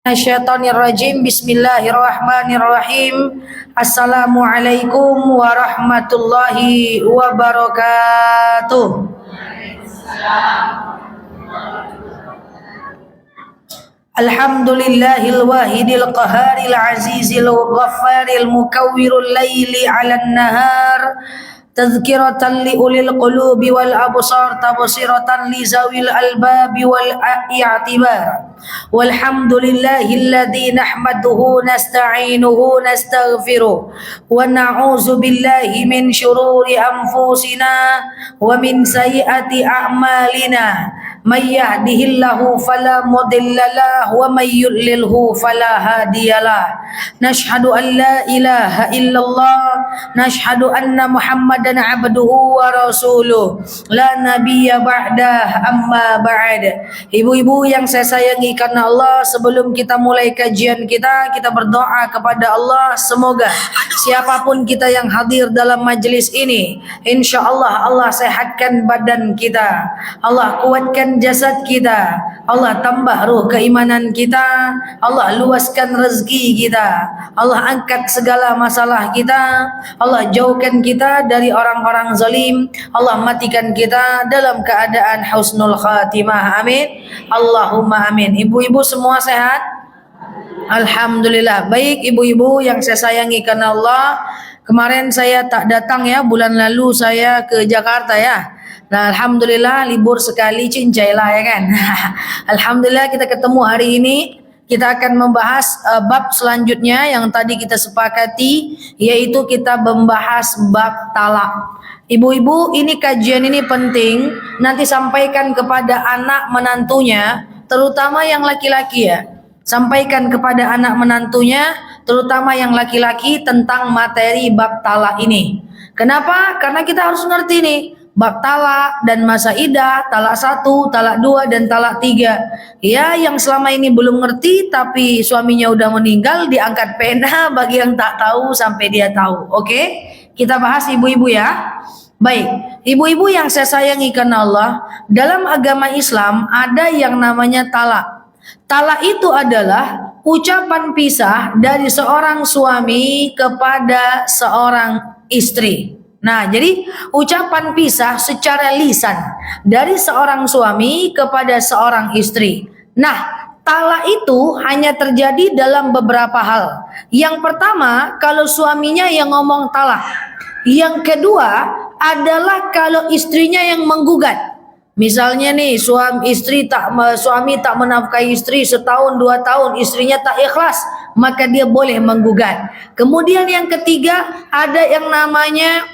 Syaitonirrajim. Bismillahirrahmanirrahim. Assalamualaikum warahmatullahi wabarakatuh. Alhamdulillahil wahidil qaharil azizil ghaffaril mukawwirul laili 'alan nahar tadhkiratan li ulil qulubi wal absar tabsiratan li zawil albabi wal i'tibar. Walhamdulillahilladzi nahmaduhu nasta'inuhu nastaghfiruh wa na'udzu billahi min syururi anfusina wa min sayyiati a'malina. May yahdihillahu fala mudhillalah wa may yudlilhu fala hadiyalah. Nashhadu an la ilaha illallah, nashhadu anna Muhammadan abduhu wa rasuluh, la nabiyya ba'dah, amma ba'd. Ibu-ibu yang saya sayangi karena Allah, sebelum kita mulai kajian kita berdoa kepada Allah, semoga siapapun kita yang hadir dalam majelis ini, insyaallah Allah sehatkan badan kita, Allah kuatkan jasad kita, Allah tambah ruh keimanan kita, Allah luaskan rezeki kita, Allah angkat segala masalah kita, Allah jauhkan kita dari orang-orang zalim, Allah matikan kita dalam keadaan husnul khatimah, amin Allahumma amin. Ibu-ibu semua sehat? Alhamdulillah. Baik ibu-ibu yang saya sayangi karena Allah, kemarin saya tak datang ya, bulan lalu saya ke Jakarta ya. Nah, alhamdulillah libur sekali cincai lah ya kan. Alhamdulillah kita ketemu hari ini. Kita akan membahas bab selanjutnya yang tadi kita sepakati, yaitu kita membahas bab talak. Ibu-ibu, ini kajian ini penting, nanti sampaikan kepada anak menantunya, terutama yang laki-laki ya. Sampaikan kepada anak menantunya, terutama yang laki-laki, tentang materi bab talak ini. Kenapa? Karena kita harus ngerti nih, bab talak dan masa iddah, talak 1, talak 2, dan talak 3. Ya, yang selama ini belum ngerti tapi suaminya udah meninggal, diangkat pena bagi yang tak tahu sampai dia tahu. Oke? Kita bahas ibu-ibu ya. Baik, ibu-ibu yang saya sayangi karena Allah, dalam agama Islam ada yang namanya talak. Talak itu adalah ucapan pisah dari seorang suami kepada seorang istri. Nah, jadi ucapan pisah secara lisan dari seorang suami kepada seorang istri. Nah, talak itu hanya terjadi dalam beberapa hal. Yang pertama, kalau suaminya yang ngomong talak. Yang kedua adalah kalau istrinya yang menggugat. Misalnya nih, suami tak menafkahi istri setahun 2 tahun, istrinya tak ikhlas, maka dia boleh menggugat. Kemudian yang ketiga ada yang namanya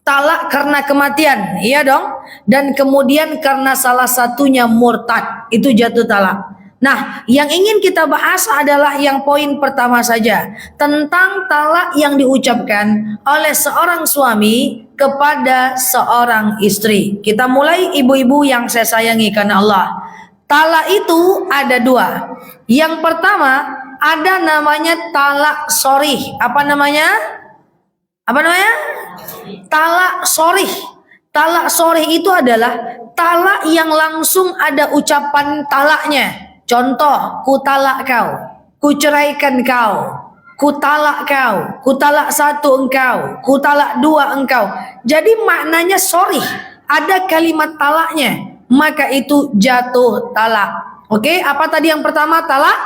talak karena kematian, iya dong. Dan kemudian karena salah satunya murtad, itu jatuh talak. Nah, yang ingin kita bahas adalah yang poin pertama saja, tentang talak yang diucapkan oleh seorang suami kepada seorang istri. Kita mulai ibu-ibu yang saya sayangi karena Allah. Talak itu ada 2. Yang pertama ada namanya talak sorih. Apa namanya? Talak sorih. Talak sorih itu adalah talak yang langsung ada ucapan talaknya. Contoh, ku talak kau, ku ceraikan kau, ku talak kau, ku talak 1 engkau, ku talak 2 engkau. Jadi maknanya sorih, ada kalimat talaknya, maka itu jatuh talak. Oke, apa tadi yang pertama? Talak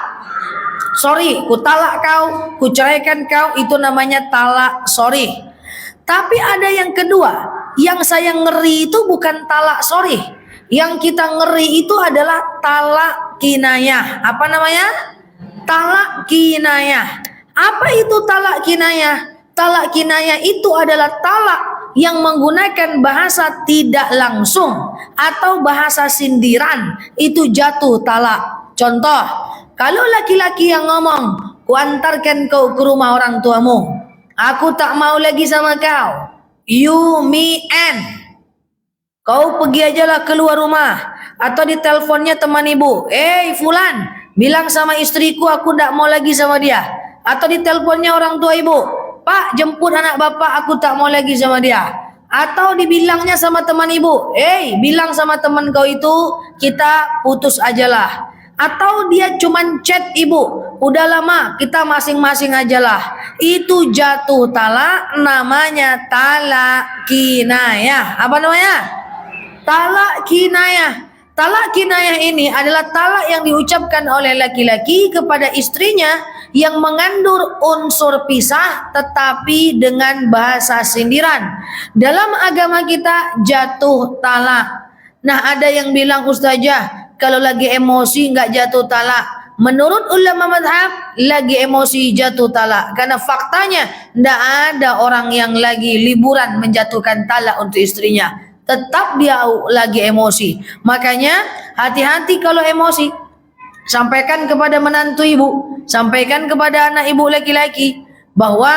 sorry, ku talak kau, ku ceraikan kau, itu namanya talak sorry. Tapi ada yang kedua, yang saya ngeri itu bukan talak sorry. Yang kita ngeri itu adalah talak kinayah. Apa namanya? Talak kinayah. Apa itu talak kinayah? Talak kinayah itu adalah talak yang menggunakan bahasa tidak langsung atau bahasa sindiran, itu jatuh talak. Contoh, kalau laki-laki yang ngomong, ku antarkan kau ke rumah orang tuamu, aku tak mau lagi sama kau, you, me, and kau pergi ajalah keluar rumah. Atau di teleponnya teman ibu, fulan, bilang sama istriku aku tak mau lagi sama dia. Atau di teleponnya orang tua ibu, pak jemput anak bapak, aku tak mau lagi sama dia. Atau dibilangnya sama teman ibu, bilang sama teman kau itu kita putus ajalah. atau dia cuman chat ibu, udah lama kita masing-masing aja lah, itu jatuh talak, namanya talak kinayah. Apa namanya? Talak kinayah. Talak kinayah ini adalah talak yang diucapkan oleh laki-laki kepada istrinya yang mengandung unsur pisah tetapi dengan bahasa sindiran. Dalam agama kita jatuh talak. Nah, ada yang bilang, Ustazah, kalau lagi emosi nggak jatuh talak. Menurut ulama madhab, lagi emosi jatuh talak. Karena faktanya tidak ada orang yang lagi liburan menjatuhkan talak untuk istrinya. Tetap dia lagi emosi. Makanya hati-hati kalau emosi. Sampaikan kepada menantu ibu, sampaikan kepada anak ibu laki-laki bahwa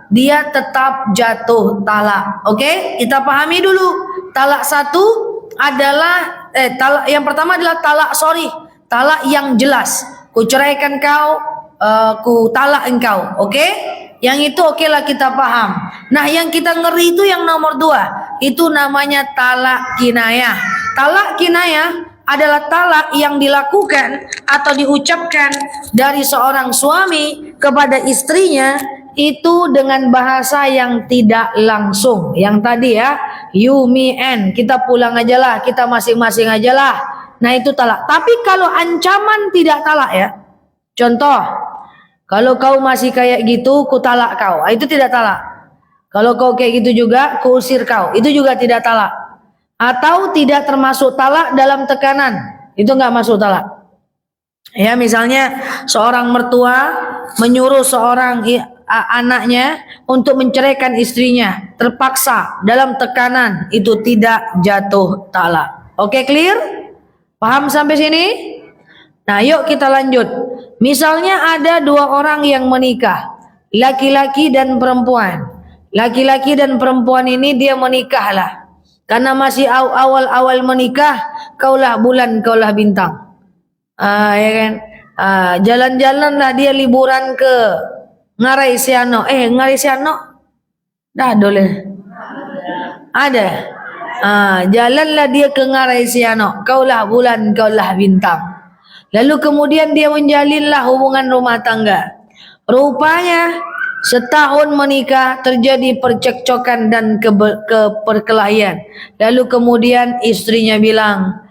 dia tetap jatuh talak. Oke, kita pahami dulu. Talak satu adalah talak yang pertama adalah talak sorry, talak yang jelas. Ku ceraikan kau, ku talak engkau. Oke? Yang itu oke lah, kita paham. Nah, yang kita ngeri itu yang nomor 2. Itu namanya talak kinayah. Talak kinayah adalah talak yang dilakukan atau diucapkan dari seorang suami kepada istrinya itu dengan bahasa yang tidak langsung. Yang tadi ya, you, me, and, kita pulang aja lah, kita masing-masing aja lah. Nah, itu talak. Tapi kalau ancaman tidak talak ya. Contoh, kalau kau masih kayak gitu, ku talak kau. Itu tidak talak. Kalau kau kayak gitu juga, ku usir kau. Itu juga tidak talak. Atau tidak termasuk talak dalam tekanan. Itu nggak masuk talak. Ya, misalnya seorang mertua menyuruh seorang anaknya untuk menceraikan istrinya. Terpaksa dalam tekanan. Itu tidak jatuh talak. Oke, clear? Paham sampai sini? Nah, yuk kita lanjut. Misalnya ada 2 orang yang menikah, laki-laki dan perempuan. Laki-laki dan perempuan ini dia menikahlah. Karena masih awal-awal menikah, kaulah bulan, kaulah bintang. Ya kan? Jalan-jalanlah dia liburan ke Ngarai Siano. Ngarai Siano? Dah boleh. Ada. Jalanlah dia ke Ngarai Siano. Kaulah bulan, kaulah bintang. Lalu kemudian dia menjalinlah hubungan rumah tangga. Rupanya setahun menikah terjadi percekcokan dan keperkelahian. Lalu kemudian istrinya bilang,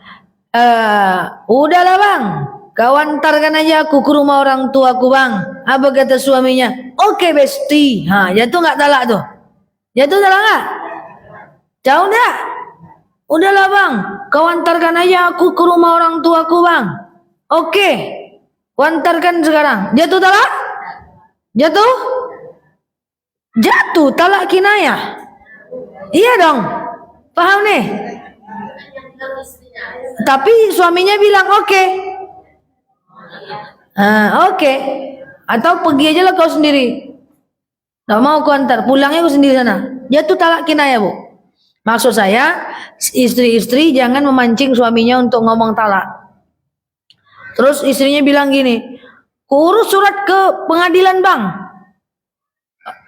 udahlah bang, kau antarkan aja aku ke rumah orang tuaku bang. Apa kata suaminya? Oke besti. Jatuh nggak talak tuh? Jatuh talak nggak? Jauh dah. Udahlah bang, kau antarkan aja aku ke rumah orang tuaku bang. Oke, wantarkan sekarang. Jatuh talak? Jatuh? Jatuh talak kinayah. Iya dong. Paham nih? Tapi suaminya bilang oke. Oke. Atau pergi aja lah kau sendiri. Gak mau kau antar. Pulangnya kau sendiri sana. Jatuh talak kinayah, Bu. Maksud saya, istri-istri jangan memancing suaminya untuk ngomong talak. Terus istrinya bilang gini, urus surat ke pengadilan bang.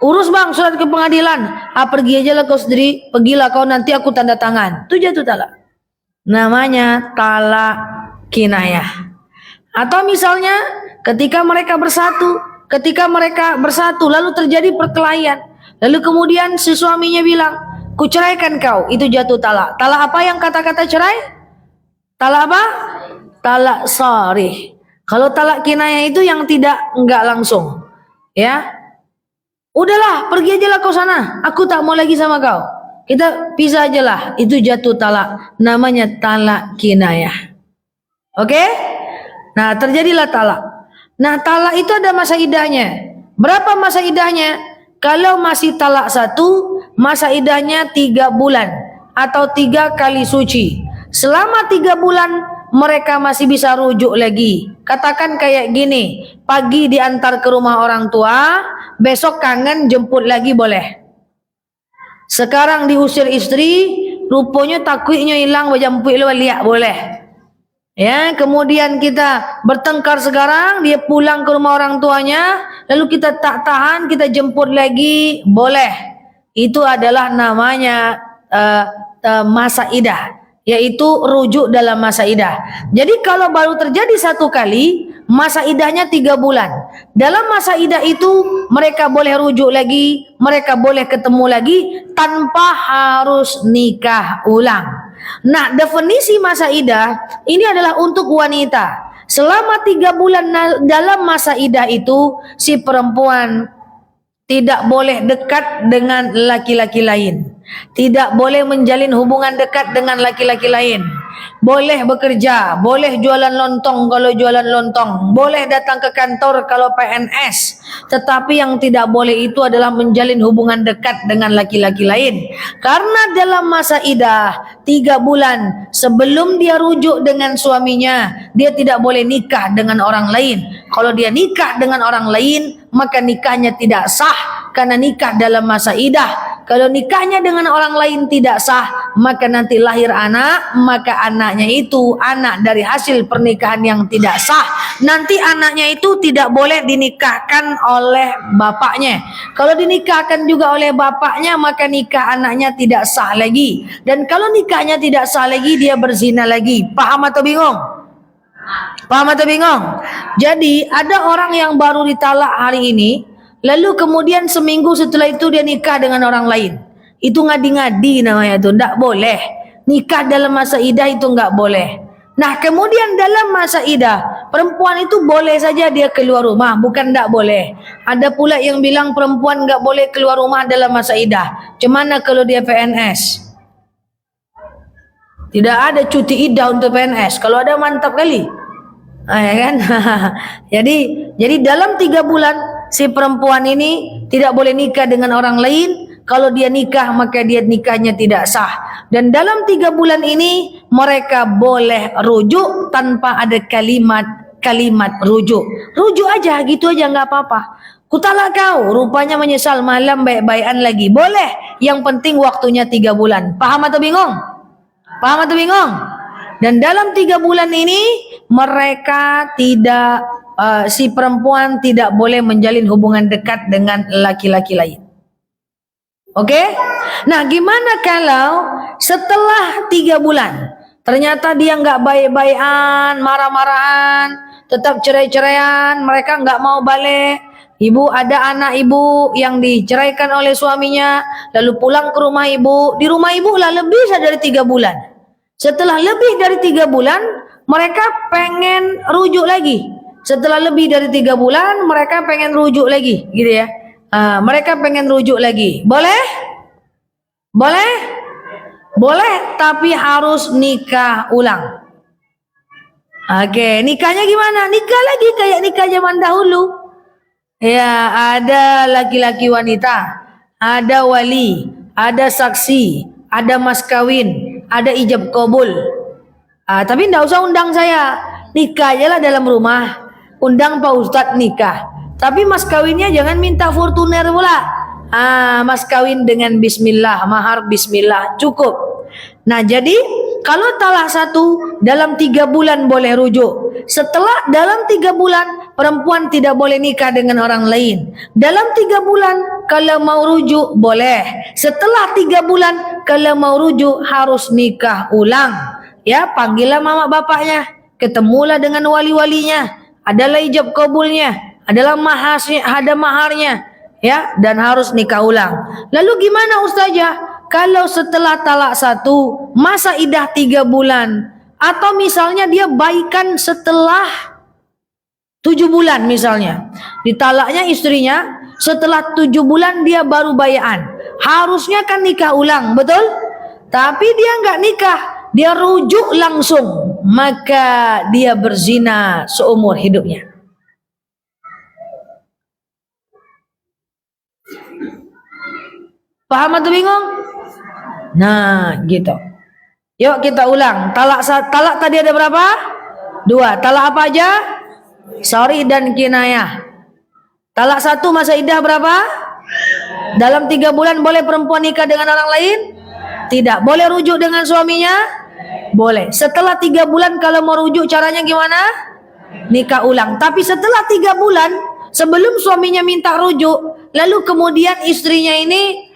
Urus bang surat ke pengadilan. Pergi aja lah kau sendiri. Pergilah kau, nanti aku tanda tangan. Itu jatuh talak. Namanya talak kinayah. Atau misalnya ketika mereka bersatu lalu terjadi perkelahian. Lalu kemudian si suaminya bilang, ku ceraikan kau. Itu jatuh talak. Talak apa yang kata-kata cerai? Talak apa? Talak sharih. Kalau talak kinayah itu yang enggak langsung. Ya. Udahlah, pergi aja lah kau sana. Aku tak mau lagi sama kau. Kita pisah aja lah. Itu jatuh talak. Namanya talak kinayah. Oke? Nah, terjadilah talak. Nah, talak itu ada masa idahnya. Berapa masa idahnya? Kalau masih talak 1, masa idahnya 3 bulan. Atau 3 kali suci. Selama 3 bulan, mereka masih bisa rujuk lagi. Katakan kayak gini, pagi diantar ke rumah orang tua, besok kangen jemput lagi boleh. Sekarang diusir istri, rupanya takutnya hilang, jemput lu lihat boleh. Ya, kemudian kita bertengkar sekarang, dia pulang ke rumah orang tuanya, lalu kita tak tahan, kita jemput lagi, boleh. Itu adalah namanya masa idah. yaitu rujuk dalam masa idah. Jadi kalau baru terjadi satu kali, masa idahnya 3 bulan. Dalam masa idah itu mereka boleh rujuk lagi, mereka boleh ketemu lagi tanpa harus nikah ulang. Nah, definisi masa idah ini adalah untuk wanita. Selama 3 bulan dalam masa idah itu, si perempuan tidak boleh dekat dengan laki-laki lain. Tidak boleh menjalin hubungan dekat dengan laki-laki lain. Boleh bekerja, boleh jualan lontong kalau jualan lontong, boleh datang ke kantor kalau PNS. Tetapi yang tidak boleh itu adalah menjalin hubungan dekat dengan laki-laki lain. Karena dalam masa idah 3 bulan sebelum dia rujuk dengan suaminya, dia tidak boleh nikah dengan orang lain. Kalau dia nikah dengan orang lain, maka nikahnya tidak sah karena nikah dalam masa idah. Kalau nikahnya dengan orang lain tidak sah, maka nanti lahir anak, maka anaknya itu anak dari hasil pernikahan yang tidak sah. Nanti anaknya itu tidak boleh dinikahkan oleh bapaknya. Kalau dinikahkan juga oleh bapaknya, maka nikah anaknya tidak sah lagi. Dan kalau nikahnya tidak sah lagi, dia berzina lagi. Paham atau bingung? Paham atau bingung? Jadi ada orang yang baru ditalak hari ini, lalu kemudian seminggu setelah itu dia nikah dengan orang lain. Itu ngadi-ngadi namanya itu, tidak boleh. Nikah dalam masa idah itu enggak boleh. Nah, kemudian dalam masa idah, perempuan itu boleh saja dia keluar rumah, bukan tidak boleh. Ada pula yang bilang perempuan enggak boleh keluar rumah dalam masa idah. Cemana kalau dia PNS? Tidak ada cuti idah untuk PNS. Kalau ada mantap kali. Ya kan? jadi dalam 3 bulan si perempuan ini tidak boleh nikah dengan orang lain. Kalau dia nikah, maka dia nikahnya tidak sah. Dan dalam 3 bulan ini mereka boleh rujuk tanpa ada kalimat rujuk. Rujuk aja, gitu aja, nggak apa-apa. Kutalak kau, rupanya menyesal malam baik-baikan lagi. Boleh, yang penting waktunya 3 bulan. Paham atau bingung? Paham atau bingung? Dan dalam 3 bulan ini mereka tidak, si perempuan tidak boleh menjalin hubungan dekat dengan laki-laki lain. Oke? Nah, gimana kalau setelah 3 bulan ternyata dia nggak baik-baikan, marah-marahan, tetap cerai-ceraian, mereka nggak mau balik. Ibu, ada anak ibu yang diceraikan oleh suaminya, lalu pulang ke rumah ibu. Di rumah ibu lah lebih dari 3 bulan. Setelah lebih dari 3 bulan, mereka pengen rujuk lagi. Setelah lebih dari 3 bulan, mereka pengen rujuk lagi, gitu ya. Mereka pengen rujuk lagi. Boleh? Boleh? Boleh, tapi harus nikah ulang. Oke, nikahnya gimana? Nikah lagi kayak nikah zaman dahulu. Ya, ada laki-laki wanita, ada wali, ada saksi, ada mas kawin, ada ijab kabul. Tapi enggak usah undang saya. Nikah aja lah dalam rumah. Undang Pak Ustadz nikah. Tapi mas kawinnya jangan minta Fortuner pula. Mas kawin dengan bismillah, mahar bismillah, cukup. Nah, jadi kalau talak satu dalam 3 bulan boleh rujuk. Setelah dalam 3 bulan perempuan tidak boleh nikah dengan orang lain. Dalam 3 bulan kalau mau rujuk boleh. Setelah 3 bulan kalau mau rujuk harus nikah ulang. Ya, panggillah mama bapaknya, ketemulah dengan wali-walinya, adalah ijab kabulnya, adalah maharnya, ya, dan harus nikah ulang. Lalu gimana Ustazah? Kalau setelah talak satu, masa idah 3 bulan, atau misalnya dia baikan setelah 7 bulan misalnya, ditalaknya istrinya, setelah 7 bulan dia baru baikan, harusnya kan nikah ulang, betul? Tapi dia nggak nikah, dia rujuk langsung, maka dia berzina seumur hidupnya. Paham atau bingung? Nah, gitu. Yuk kita ulang. Talak tadi ada berapa? 2. Talak apa aja? Sorry dan kinayah. Talak 1 masa idah berapa? Dalam 3 bulan boleh perempuan nikah dengan orang lain? Tidak. Boleh rujuk dengan suaminya? Boleh. Setelah 3 bulan kalau mau rujuk caranya gimana? Nikah ulang. Tapi setelah 3 bulan sebelum suaminya minta rujuk, lalu kemudian istrinya ini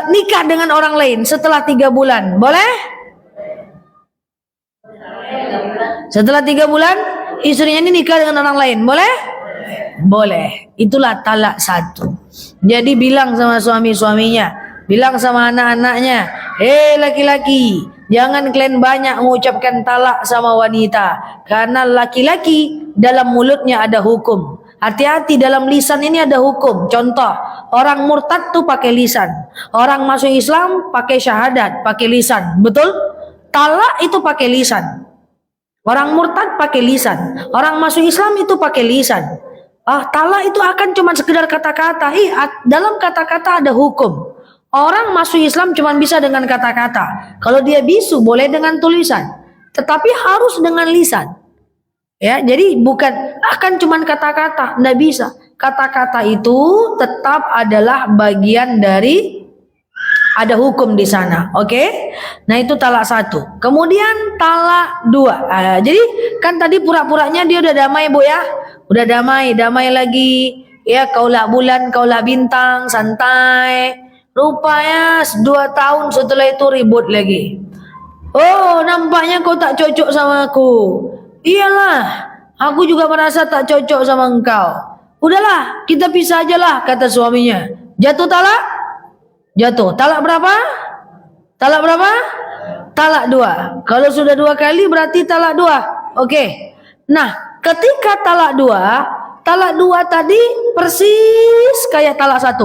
nikah dengan orang lain setelah 3 bulan, boleh? Setelah 3 bulan istrinya ini nikah dengan orang lain, boleh? Boleh. Itulah talak 1. Jadi bilang sama suami-suaminya, bilang sama anak-anaknya, laki-laki, jangan kalian banyak mengucapkan talak sama wanita, karena laki-laki dalam mulutnya ada hukum. Hati-hati, dalam lisan ini ada hukum. Contoh, orang murtad tuh pakai lisan, orang masuk Islam pakai syahadat, pakai lisan. Betul? Talak itu pakai lisan. Orang murtad pakai lisan, orang masuk Islam itu pakai lisan. Talak itu akan cuma sekedar kata-kata. Dalam kata-kata ada hukum. Orang masuk Islam cuma bisa dengan kata-kata. Kalau dia bisu boleh dengan tulisan, tetapi harus dengan lisan. Ya, jadi bukan akan cuman kata-kata, nggak bisa. Kata-kata itu tetap adalah bagian dari ada hukum di sana, oke? Nah itu talak 1. Kemudian talak 2. Jadi kan tadi pura-puranya dia udah damai bu ya, udah damai lagi. Ya kaulah bulan, kaulah bintang, santai. Rupanya 2 tahun setelah itu ribut lagi. Oh nampaknya kau tak cocok sama aku. Iyalah, aku juga merasa tak cocok sama engkau. Udahlah, kita pisah aja lah, kata suaminya. Jatuh talak? Jatuh. Talak berapa? Talak berapa? Talak 2. Kalau sudah 2 kali berarti talak 2. Oke. Nah, ketika talak 2 tadi persis kayak talak 1.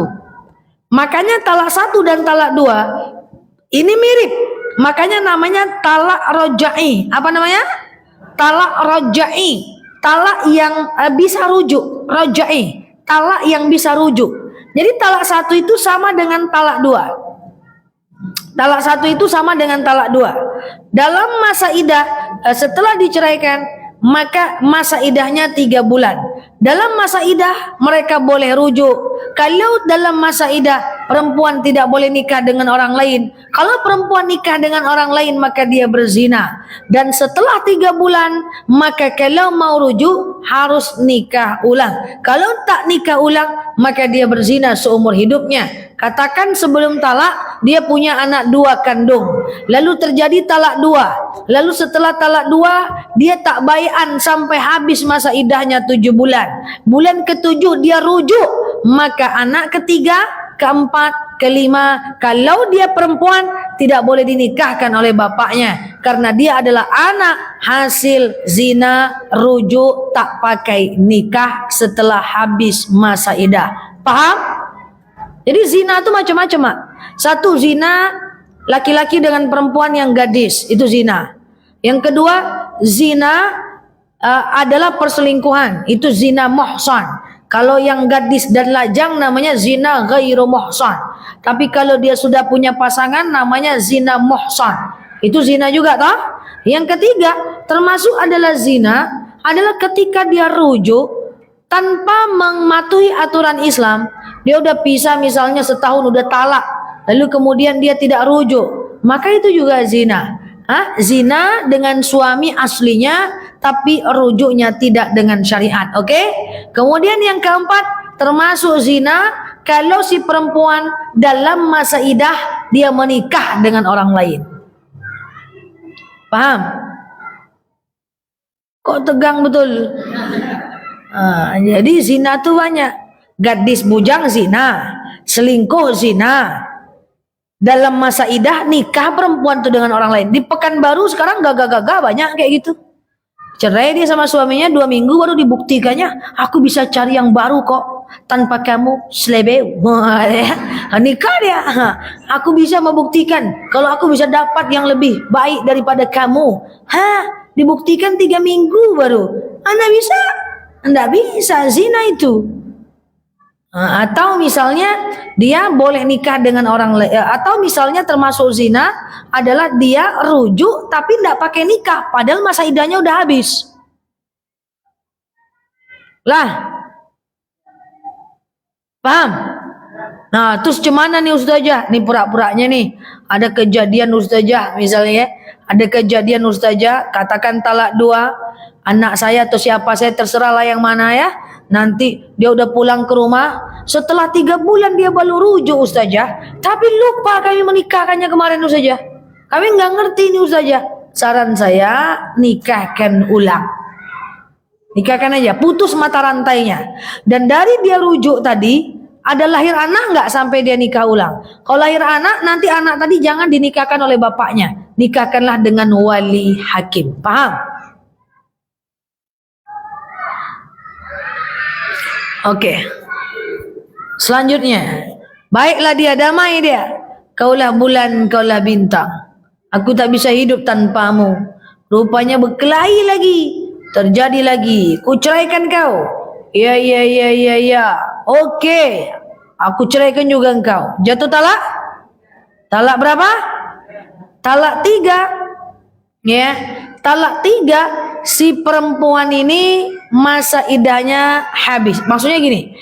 Makanya talak 1 dan talak 2 ini mirip. Makanya namanya talak roja'i. Apa namanya? Talak roja'i, talak yang bisa rujuk, roja'i, talak yang bisa rujuk. Jadi talak 1 itu sama dengan talak 2. Talak 1 itu sama dengan talak 2. Dalam masa idah, setelah diceraikan, maka masa idahnya 3 bulan. Dalam masa idah mereka boleh rujuk. Kalau dalam masa idah perempuan tidak boleh nikah dengan orang lain. Kalau perempuan nikah dengan orang lain maka dia berzina. Dan setelah 3 bulan maka kalau mau rujuk harus nikah ulang. Kalau tak nikah ulang maka dia berzina seumur hidupnya. Katakan sebelum talak dia punya anak 2 kandung, lalu terjadi talak 2, lalu setelah talak 2 dia tak baian sampai habis masa idahnya 7 bulan. Bulan ke-7 dia rujuk, maka anak ketiga, keempat, kelima, kalau dia perempuan tidak boleh dinikahkan oleh bapaknya karena dia adalah anak hasil zina, rujuk tak pakai nikah setelah habis masa idah. Paham? Jadi zina itu macam-macam, Mak. 1 zina laki-laki dengan perempuan yang gadis, itu zina. Yang kedua, zina adalah perselingkuhan, itu zina muhsan. Kalau yang gadis dan lajang namanya zina ghairu muhsan. Tapi kalau dia sudah punya pasangan namanya zina muhsan. Itu zina juga toh? Yang ketiga, termasuk adalah zina adalah ketika dia rujuk tanpa mematuhi aturan Islam. Dia udah pisah misalnya setahun udah talak, lalu kemudian dia tidak rujuk, maka itu juga zina. Zina dengan suami aslinya tapi rujuknya tidak dengan syariat. Oke? Kemudian yang keempat termasuk zina kalau si perempuan dalam masa idah dia menikah dengan orang lain. Paham? Kok tegang betul? Jadi zina tuh banyak. Gadis bujang zina, selingkuh zina. Dalam masa idah nikah perempuan tuh dengan orang lain. Di Pekanbaru sekarang gagah-gagah banyak kayak gitu. Cerai dia sama suaminya 2 minggu baru dibuktikannya, aku bisa cari yang baru kok tanpa kamu selebeu. Nikah dia. Aku bisa membuktikan kalau aku bisa dapat yang lebih baik daripada kamu. Dibuktikan 3 minggu baru. Anda bisa? Anda bisa, zina itu. Atau misalnya dia boleh nikah dengan orang lain, atau misalnya termasuk zina adalah dia rujuk tapi tidak pakai nikah padahal masa idahnya udah habis. Lah, paham? Nah, terus gimana nih Ustazah? Nih pura-puranya nih ada kejadian Ustazah misalnya ya. Ada kejadian Ustazah, katakan talak 2, anak saya atau siapa saya terserah lah yang mana ya. Nanti dia udah pulang ke rumah, setelah 3 bulan dia baru rujuk Ustazah. Tapi lupa kami menikahkannya kemarin Ustazah. Kami nggak ngerti ini Ustazah. saran saya nikahkan ulang. Nikahkan aja, putus mata rantainya. Dan dari dia rujuk tadi, ada lahir anak nggak sampai dia nikah ulang? Kalau lahir anak, nanti anak tadi jangan dinikahkan oleh bapaknya. Nikahkanlah dengan wali hakim. Paham? Oke. Selanjutnya, baiklah dia, damai dia. Kaulah bulan, kaulah bintang. Aku tak bisa hidup tanpamu. Rupanya berkelahi lagi. Terjadi lagi. Ku ceraikan kau. Ya. Oke. Aku ceraikan juga engkau. Jatuh talak? Talak berapa? Talak 3. Ya. Talak 3. Si perempuan ini masa idahnya habis. Maksudnya gini.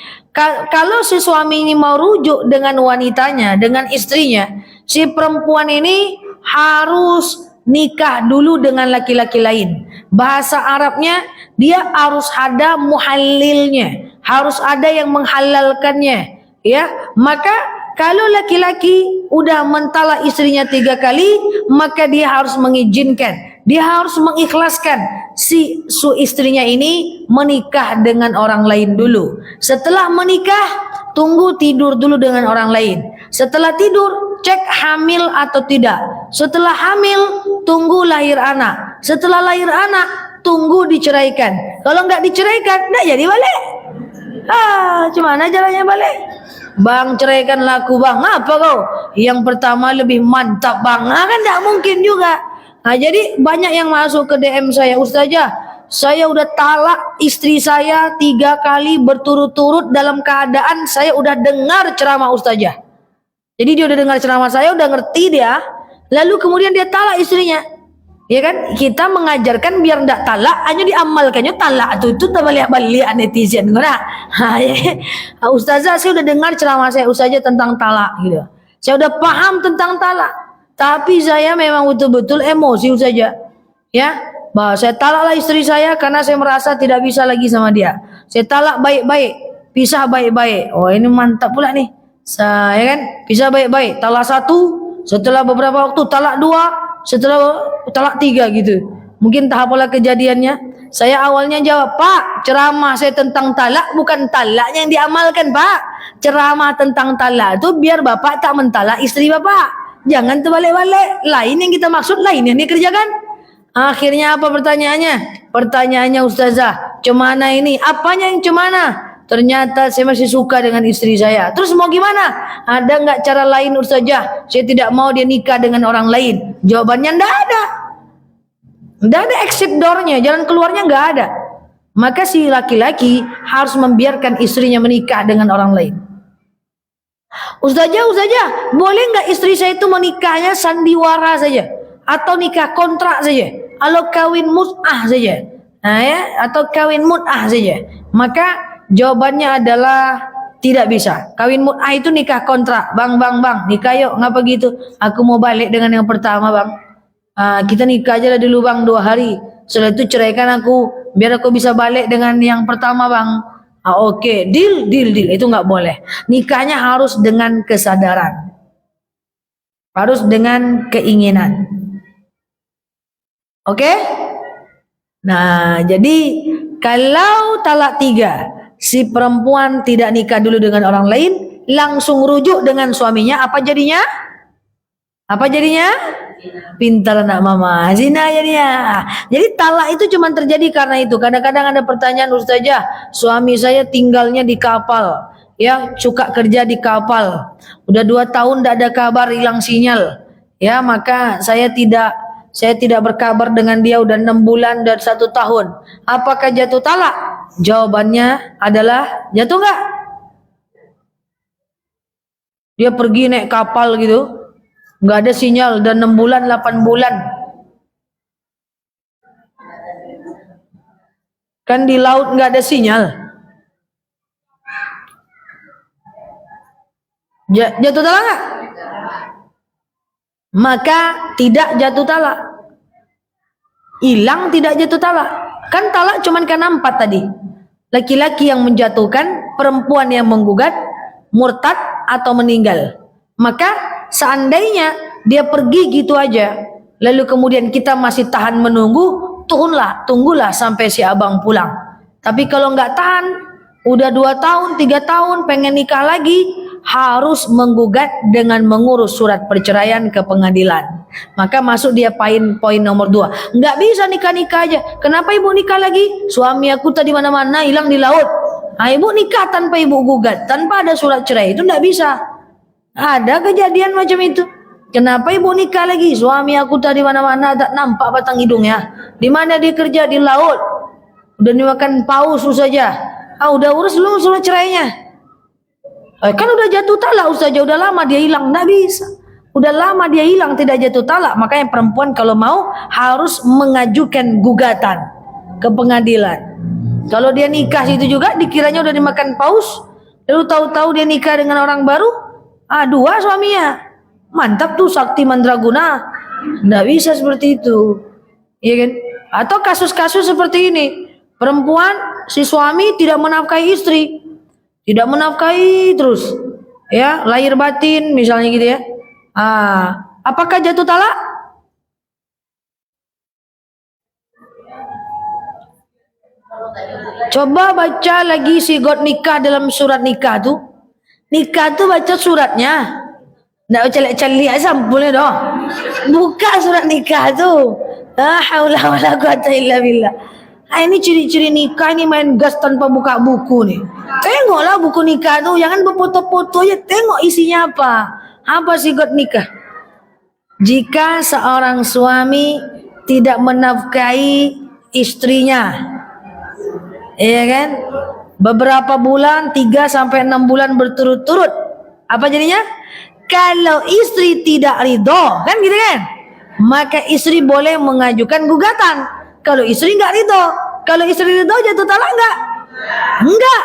Kalau si suami ini mau rujuk dengan wanitanya, dengan istrinya, si perempuan ini harus nikah dulu dengan laki-laki lain. Bahasa Arabnya dia harus ada muhallilnya, harus ada yang menghalalkannya. Ya, maka kalau laki-laki udah mentalak istrinya 3 kali, maka dia harus mengizinkan, dia harus mengikhlaskan si istrinya ini menikah dengan orang lain dulu. Setelah menikah, tunggu tidur dulu dengan orang lain. Setelah tidur, cek hamil atau tidak. Setelah hamil, tunggu lahir anak. Setelah lahir anak, tunggu diceraikan. Kalau nggak diceraikan, nggak jadi balik. Gimana caranya balik? Bang, ceraikan laku bang. Apa kau? Yang pertama lebih mantap bang. Kan nggak mungkin juga. Jadi banyak yang masuk ke DM saya, Ustazah, saya udah talak istri saya 3 kali berturut-turut dalam keadaan saya udah dengar ceramah Ustazah. Jadi dia udah dengar ceramah saya, udah ngerti dia, lalu kemudian dia talak istrinya. Ya kan? Kita mengajarkan biar ndak talak, hanya diamalkannya talak itu tak balik-balik netizen. Ustazah, saya udah dengar ceramah saya Ustazah tentang talak gitu. Saya udah paham tentang talak. Tapi saya memang betul-betul emosi saja. Ya, bahwa saya talaklah istri saya karena saya merasa tidak bisa lagi sama dia. Saya talak baik-baik, pisah baik-baik. Oh, ini mantap pula nih. Saya kan pisah baik-baik. Talak 1, setelah beberapa waktu talak 2, setelah talak 3 gitu. Mungkin tahap pola kejadiannya. Saya awalnya jawab, Pak, ceramah saya tentang talak bukan talaknya yang diamalkan, Pak. Ceramah tentang talak itu biar Bapak tak mentalak istri Bapak. Jangan terbalik-balik. Lain yang kita maksud, lain yang dikerjakan. Akhirnya apa pertanyaannya? Pertanyaannya, Ustazah, cemana ini? Apanya yang cemana? Ternyata saya masih suka dengan istri saya. Terus mau gimana? Ada nggak cara lain, Ustazah? Saya tidak mau dia nikah dengan orang lain. Jawabannya nggak ada. Nggak ada exit door-nya, jalan keluarnya nggak ada. Maka si laki-laki harus membiarkan istrinya menikah dengan orang lain. Ustazah, boleh nggak istri saya itu menikahnya sandiwara saja, atau nikah kontrak saja, atau kawin mut'ah saja, atau kawin mut'ah saja? Maka jawabannya adalah tidak bisa. Kawin mut'ah itu nikah kontrak. Bang, nikah yuk. Ngapa gitu? Aku mau balik dengan yang pertama bang. Kita nikah aja lah dulu bang 2 hari. Setelah itu ceraikan aku, biar aku bisa balik dengan yang pertama bang. Oke, deal. Itu nggak boleh. Nikahnya harus dengan kesadaran, harus dengan keinginan. Oke? Nah, jadi kalau talak 3, si perempuan tidak nikah dulu dengan orang lain, langsung rujuk dengan suaminya, apa jadinya? Pintar anak mama, zina jadinya. Jadi talak itu cuma terjadi karena itu. Kadang-kadang ada pertanyaan, Ustazah, suami saya tinggalnya di kapal, ya, suka kerja di kapal, udah 2 tahun tidak ada kabar, hilang sinyal, ya, maka saya tidak berkabar dengan dia udah 6 bulan dan 1 tahun. Apakah jatuh talak? Jawabannya adalah jatuh enggak? Dia pergi naik kapal gitu, nggak ada sinyal dan 6 bulan 8 bulan. Kan di laut nggak ada sinyal. Jatuh talak nggak? Maka tidak jatuh talak. Hilang tidak jatuh talak. Kan talak cuman karena 4 tadi. Laki-laki yang menjatuhkan, perempuan yang menggugat, murtad atau meninggal. Maka seandainya dia pergi gitu aja, lalu kemudian kita masih tahan menunggu, tunggulah sampai si abang pulang. Tapi kalau nggak tahan, udah 2 tahun, 3 tahun pengen nikah lagi, harus menggugat dengan mengurus surat perceraian ke pengadilan. Maka masuk dia poin nomor 2. Nggak bisa nikah-nikah aja. Kenapa ibu nikah lagi? Suami aku tadi mana-mana, hilang di laut. Nah, ibu nikah tanpa ibu gugat, tanpa ada surat cerai, itu nggak bisa. Ada kejadian macam itu. Kenapa ibu nikah lagi? Suami aku tadi mana-mana, tak nampak batang hidungnya. Di mana dia kerja? Di laut. Udah dimakan paus saja. Udah urus belum surat cerainya? Kan udah jatuh talak saja, udah lama dia hilang, nggak bisa. Udah lama dia hilang tidak jatuh talak. Makanya perempuan kalau mau harus mengajukan gugatan ke pengadilan. Kalau dia nikah situ juga dikiranya udah dimakan paus, lalu tahu-tahu dia nikah dengan orang baru, 2 suaminya. Mantap tuh sakti mandraguna. Nggak bisa seperti itu, iya kan? Atau kasus-kasus seperti ini, perempuan si suami tidak menafkahi istri, tidak menafkahi terus, ya lahir batin misalnya gitu ya. Apakah jatuh talak? Coba baca lagi sigot nikah dalam surat nikah tuh. Nikah tuh baca suratnya. Nggak calik-calik sampulnya dong. Buka surat nikah tuh. La haula wala quwata illa billah. Ini ciri-ciri nikah ini main gas tanpa buka buku nih. Tengoklah buku nikah tuh, jangan berfoto-foto aja, tengok isinya apa. Apa sigot nikah? Jika seorang suami tidak menafkahi istrinya, iya kan? Beberapa bulan, 3 sampai 6 bulan berturut-turut. Apa jadinya? Kalau istri tidak ridho, kan gitu kan? Maka istri boleh mengajukan gugatan. Kalau istri nggak ridho, kalau istri ridho jatuh talak nggak? Enggak.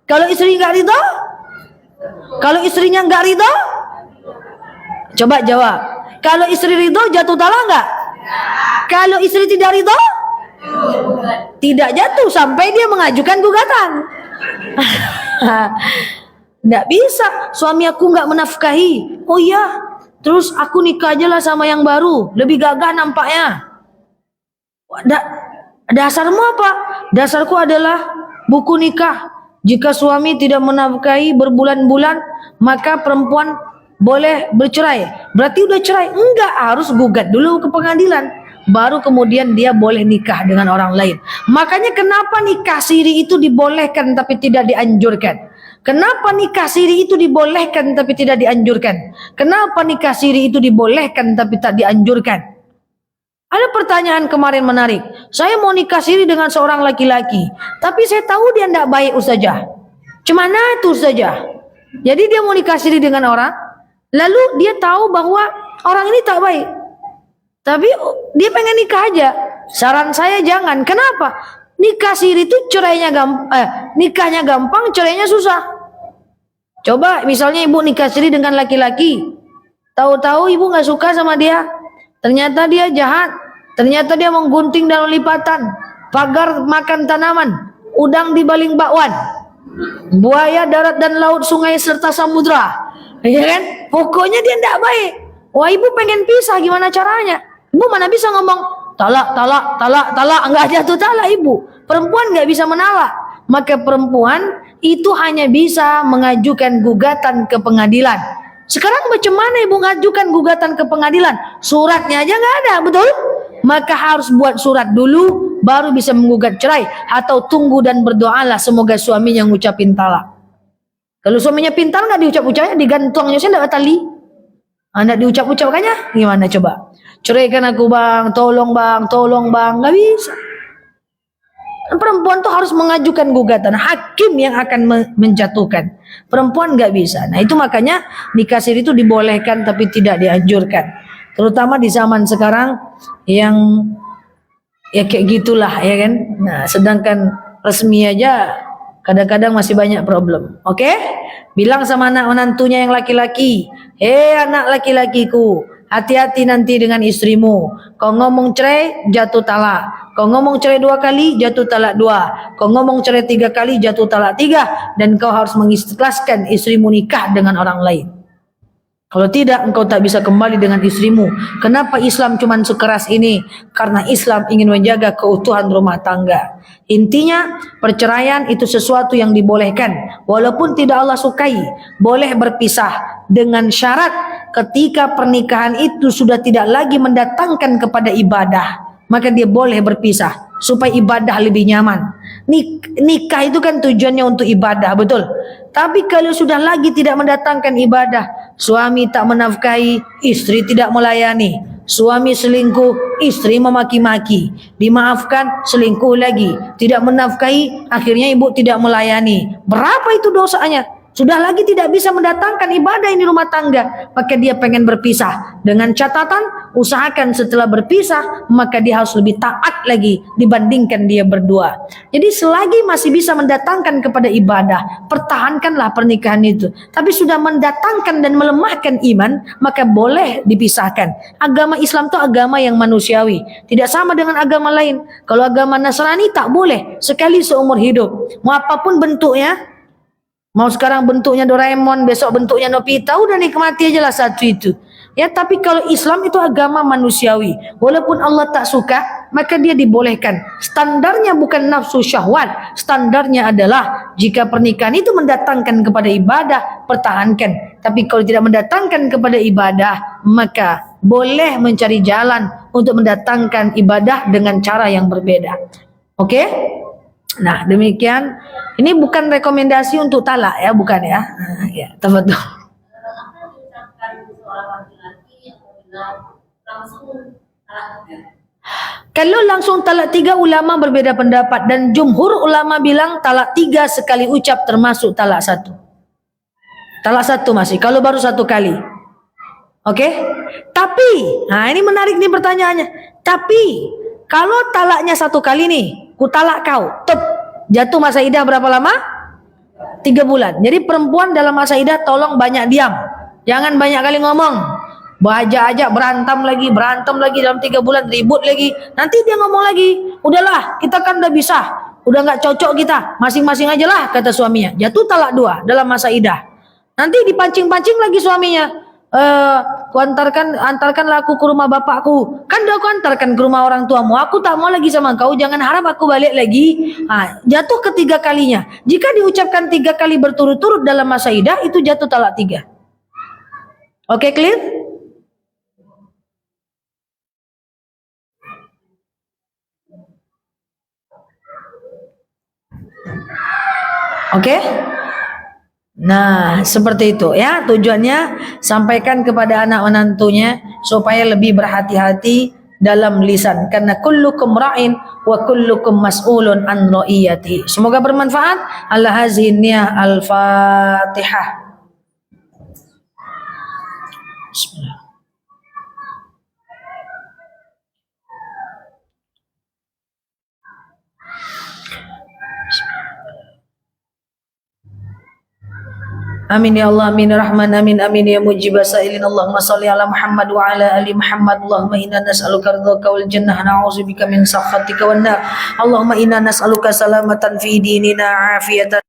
Kalau istri nggak ridho, kalau istrinya nggak ridho, coba jawab. Kalau istri ridho jatuh talak nggak? Kalau istri tidak ridho, tidak jatuh sampai dia mengajukan gugatan. Nggak bisa. Suami aku nggak menafkahi. Oh iya, terus aku nikah aja lah sama yang baru, lebih gagah nampaknya. Dasarmu apa? Dasarku adalah buku nikah. Jika suami tidak menafkahi berbulan-bulan, maka perempuan boleh bercerai. Berarti udah cerai? Enggak, harus gugat dulu ke pengadilan, baru kemudian dia boleh nikah dengan orang lain. Makanya kenapa nikah siri itu dibolehkan tapi tidak dianjurkan? Kenapa nikah siri itu dibolehkan tapi tidak dianjurkan? Kenapa nikah siri itu dibolehkan tapi tak dianjurkan? Ada pertanyaan kemarin menarik. Saya mau nikah siri dengan seorang laki-laki, tapi saya tahu dia tidak baik Ustazah. Cemana itu Ustazah? Jadi dia mau nikah siri dengan orang, lalu dia tahu bahwa orang ini tak baik, tapi dia pengen nikah aja. Saran saya jangan. Kenapa? Nikah siri itu nikahnya gampang, cerainya susah. Coba misalnya ibu nikah siri dengan laki-laki, tahu-tahu ibu nggak suka sama dia, ternyata dia jahat, ternyata dia menggunting dalam lipatan, pagar makan tanaman, udang di baling bakwan, buaya darat dan laut, sungai serta samudra, ya kan? Pokoknya dia tidak baik. Wah, ibu pengen pisah, gimana caranya? Ibu mana bisa ngomong talak, enggak jatuh talak ibu. Perempuan nggak bisa menalak. Maka perempuan itu hanya bisa mengajukan gugatan ke pengadilan. Sekarang bagaimana ibu mengajukan gugatan ke pengadilan? Suratnya aja nggak ada, betul? Maka harus buat surat dulu, baru bisa menggugat cerai. Atau tunggu dan berdoalah semoga suaminya ngucapin talak. Kalau suaminya pintar nggak diucap-ucapnya, digantungnya saya nggak tali. Nggak diucap-ucapkannya, gimana coba? Ceraikan aku bang, tolong bang, nggak bisa. Perempuan tuh harus mengajukan gugatan, hakim yang akan menjatuhkan. Perempuan nggak bisa. Nah itu makanya nikah siri itu dibolehkan tapi tidak dianjurkan. Terutama di zaman sekarang yang ya kayak gitulah ya kan. Nah sedangkan resmi aja kadang-kadang masih banyak problem. Oke? Bilang sama anak menantunya yang laki-laki, anak laki-lakiku, hati-hati nanti dengan istrimu. Kau ngomong cerai, jatuh talak. Kau ngomong cerai 2 kali, jatuh talak 2. Kau ngomong cerai 3 kali, jatuh talak 3. Dan kau harus mengikhlaskan istrimu nikah dengan orang lain. Kalau tidak, engkau tak bisa kembali dengan istrimu. Kenapa Islam cuma sekeras ini? Karena Islam ingin menjaga keutuhan rumah tangga. Intinya, perceraian itu sesuatu yang dibolehkan. Walaupun tidak Allah sukai, boleh berpisah. Dengan syarat ketika pernikahan itu sudah tidak lagi mendatangkan kepada ibadah, maka dia boleh berpisah supaya ibadah lebih nyaman. Nikah itu kan tujuannya untuk ibadah, betul. Tapi kalau sudah lagi tidak mendatangkan ibadah, suami tak menafkahi, istri tidak melayani, suami selingkuh, istri memaki-maki, dimaafkan, selingkuh lagi, tidak menafkahi, akhirnya ibu tidak melayani. Berapa itu dosanya? Sudah lagi tidak bisa mendatangkan ibadah ini rumah tangga, maka dia pengen berpisah. Dengan catatan, usahakan setelah berpisah, maka dia harus lebih taat lagi dibandingkan dia berdua. Jadi selagi masih bisa mendatangkan kepada ibadah, pertahankanlah pernikahan itu. Tapi sudah mendatangkan dan melemahkan iman, maka boleh dipisahkan. Agama Islam itu agama yang manusiawi, tidak sama dengan agama lain. Kalau agama Nasrani tak boleh, sekali seumur hidup. Mau apapun bentuknya, mau sekarang bentuknya Doraemon, besok bentuknya Nobita, udah nikmati aja lah satu itu. Ya, tapi kalau Islam itu agama manusiawi. Walaupun Allah tak suka, maka dia dibolehkan. Standarnya bukan nafsu syahwat. Standarnya adalah jika pernikahan itu mendatangkan kepada ibadah, pertahankan. Tapi kalau tidak mendatangkan kepada ibadah, maka boleh mencari jalan untuk mendatangkan ibadah dengan cara yang berbeda. Oke? Nah, demikian. Ini bukan rekomendasi untuk talak ya, bukan ya. Nah, ya, tafadhol. Kalau langsung talak 3, ulama berbeda pendapat dan jumhur ulama bilang talak 3 sekali ucap termasuk talak 1. Talak 1 masih, kalau baru 1 kali. Oke? Tapi, nah ini menarik nih pertanyaannya. Tapi, kalau talaknya 1 kali nih, ku talak kau, tep, jatuh masa idah berapa lama? 3 bulan. Jadi perempuan dalam masa idah tolong banyak diam. Jangan banyak kali ngomong. Baja aja berantem lagi dalam 3 bulan, ribut lagi. Nanti dia ngomong lagi, udahlah kita kan udah bisa, udah nggak cocok kita, masing-masing aja lah kata suaminya. Jatuh talak 2 dalam masa idah. Nanti dipancing-pancing lagi suaminya. Antarkanlah aku ke rumah bapakku. Kan udah aku antarkan ke rumah orang tuamu. Aku tak mau lagi sama kau. Jangan harap aku balik lagi. Jatuh ketiga kalinya. Jika diucapkan 3 kali berturut-turut dalam masa idah, itu jatuh talak 3. Oke, clear? Oke? Nah, seperti itu ya tujuannya, sampaikan kepada anak menantunya supaya lebih berhati-hati dalam lisan, karena kullukum ra'in wa kullukum mas'ulun an ra'iyati. Semoga bermanfaat. Allah hazinnya al-Fatihah. Bismillah. Amin ya Allah, amin ya Rahman, amin amin ya mujibah sa'ilin. Allahumma salli ala Muhammad wa ala ali Muhammad. Allahumma inna nas'aluka ridhaka wal jannah, na'udzubika min sakhatika wan nar. Allahumma inna nas'aluka salamatan fi dinina, afiyatan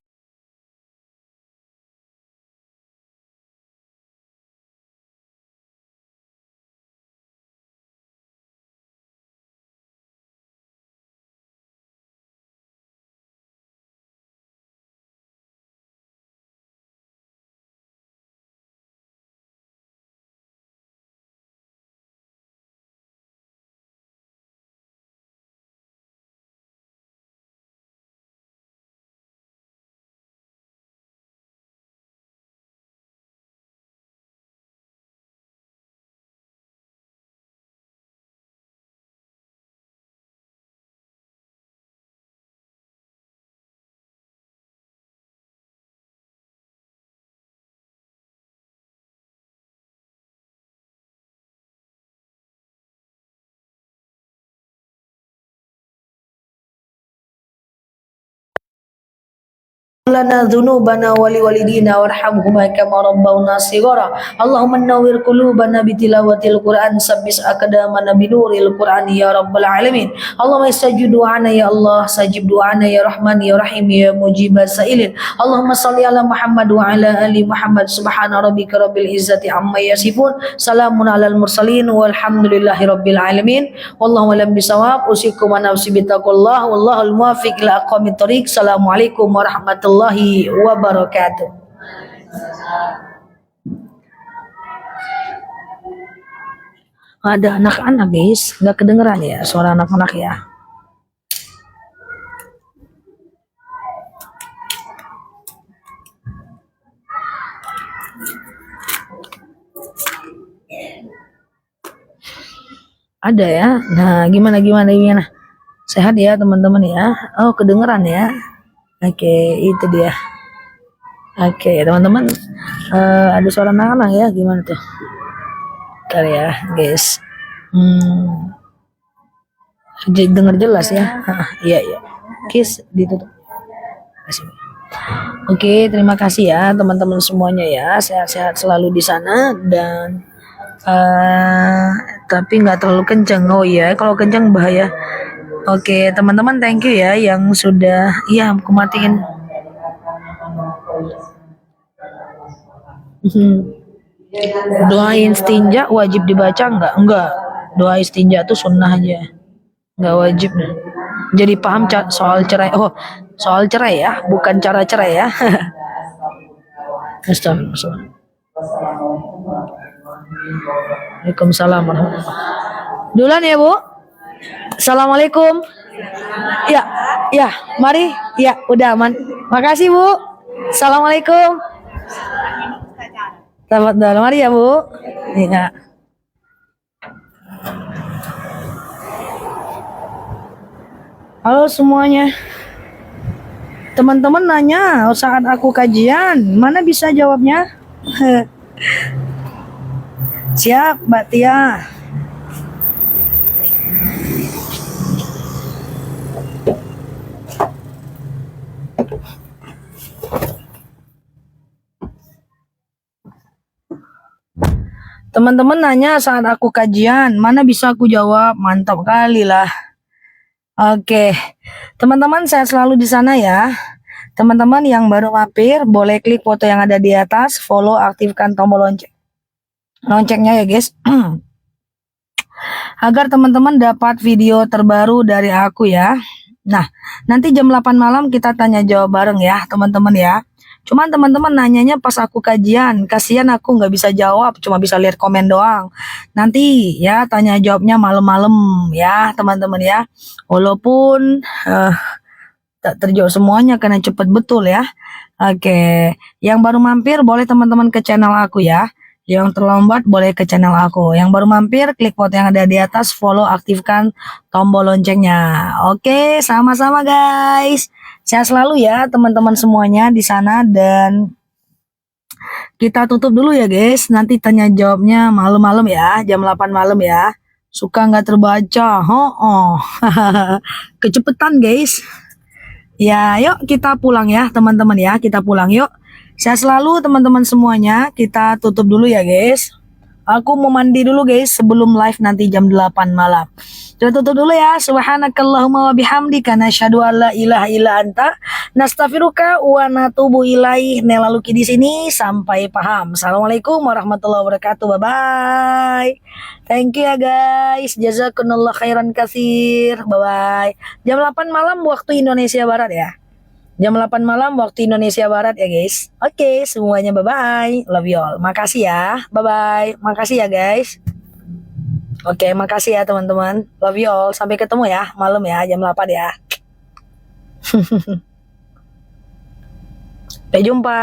lana dhunubana wa liwalidina warhamhuma kama rabbawna shighara. Allahumma nawwir qulubana bitilawatil Qur'an sabbis aqdamana binuril Qur'an ya rabbal alamin. Allahumma istajib du'ana ya Allah, sajib du'ana ya Rahman ya Rahim ya mujibas sailin. Allahumma shalli ala Muhammad wa ala ali Muhammad. Subhana rabbika rabbil izzati amma yasifun. Salamun alal mursalin walhamdulillahi rabbil alamin. Wallahu a'lam bisawab. Usikum wa nafsi bitaqullah wallahul muwaffiq ila aqwamit thoriq. Assalamualaikum warahmatullahi wabarakatuh. Ada anak-anak guys, nggak kedengeran ya suara anak-anak ya. Ada ya. Nah, gimana? Sehat ya teman-teman ya. Oh, kedengeran ya. Oke, itu dia. Oke, teman-teman, ada suara anak-anak ya, gimana tuh? Bentar ya, guys. Dengar jelas ya? Iya. Kiss ditutup. Kasih. Oke, terima kasih ya teman-teman semuanya ya. Sehat-sehat selalu di sana dan tapi nggak terlalu kencang. Oh iya, kalau kencang bahaya. Oke, teman-teman, thank you ya yang sudah, iya, aku matiin. Doa istinja wajib dibaca enggak? Doa istinja tuh sunnah aja, nggak wajib. Jadi paham soal cerai. Oh, soal cerai ya, bukan cara cerai ya. Astagfirullah. Waalaikumsalam warahmatullahi. Duluan ya Bu. Assalamualaikum. Ya, mari. Ya, udah aman. Makasih Bu. Assalamualaikum. Selamat malam, mari ya Bu. Iya. Halo semuanya. Teman-teman nanya saat aku kajian, mana bisa jawabnya? Siap, Mbak Tia. Teman-teman nanya saat aku kajian, mana bisa aku jawab? Mantap kali lah. Oke, teman-teman saya selalu di sana ya. Teman-teman yang baru mampir, boleh klik foto yang ada di atas, follow, aktifkan tombol loncengnya ya guys. Agar teman-teman dapat video terbaru dari aku ya. Nah, nanti jam 8 malam kita tanya jawab bareng ya teman-teman ya. Cuman teman-teman nanyanya pas aku kajian, kasihan aku nggak bisa jawab, cuma bisa lihat komen doang. Nanti ya tanya jawabnya malam-malam ya teman-teman ya. Walaupun tak terjawab semuanya karena cepet betul ya. Oke, yang baru mampir boleh teman-teman ke channel aku ya. Yang terlambat boleh ke channel aku. Yang baru mampir klik foto yang ada di atas, follow, aktifkan tombol loncengnya. Oke, sama-sama guys. Sehat selalu ya teman-teman semuanya di sana dan kita tutup dulu ya guys. Nanti tanya jawabnya malam-malam ya, jam 8 malam ya. Suka nggak terbaca? Kecepetan guys. Ya, yuk kita pulang ya teman-teman ya. Kita pulang yuk. Sehat selalu teman-teman semuanya. Kita tutup dulu ya guys. Aku mau mandi dulu guys sebelum live nanti jam 8 malam. Kita tutup dulu ya. Subhanakallahumma wa bihamdika nasyhadu an la ilaha illa anta nastaghfiruka wa natubu ilaih. Nela Luki di sini sampai paham. Assalamualaikum warahmatullahi wabarakatuh. Bye bye. Thank you ya guys. Jazakumullah khairan katsir. Bye bye. Jam 8 malam waktu Indonesia Barat ya. Jam 8 malam waktu Indonesia Barat ya guys. Oke, semuanya bye-bye. Love you all. Makasih ya. Bye-bye. Makasih ya guys. Oke, makasih ya teman-teman. Love you all. Sampai ketemu ya malam ya jam 8 ya. Sampai jumpa.